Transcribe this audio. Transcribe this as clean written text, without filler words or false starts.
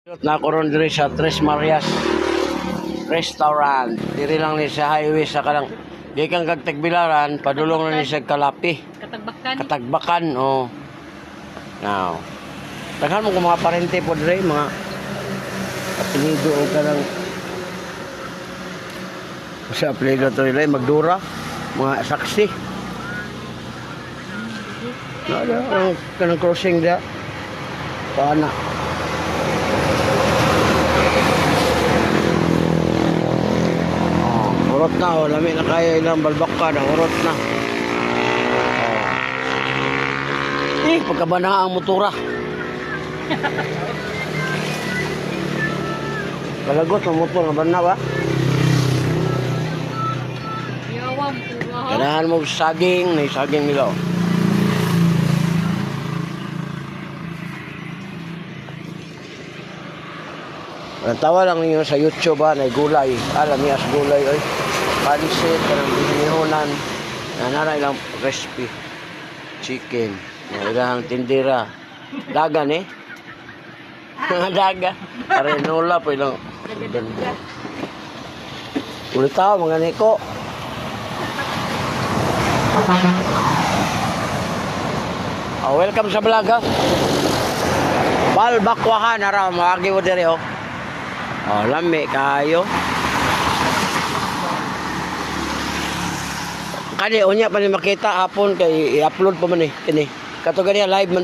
Na koron diri sa Tres Marias Restaurant. Diri lang ni sa highway sa kanang gikan kag Tagbilaran, padulong na ni sa Kalapi. Katagbakan, oh. Now. Daghan mo mga parente po diri, mga apelido o kanang sa apelido to nila magdura, mga saksi. Ang kanang crossing dia. Paana. Urot na, oh. Lami na kaya ilang balbaka na, urot na. Oh. Pagkabana ang motora. Kalagot ang motor, nabana ba? Kailangan mo saging, may saging nila. Ang tawa lang ninyo sa YouTube ba, na gulay. Alam niya sa gulay, oy. Palisit, kanang binihonan. Nanara ilang recipe. Chicken. Ilang tindira. Dagan eh. Daga. Arenola po ilang. Ulit tao, mga niko. Welcome sa vlog ha. Balbakwahan, araw. Mawagi mo diri oh. Oh, lami kayo. Kani unya pa ni makita hapon kay i-upload pa man eh kini. Kato ganiya live man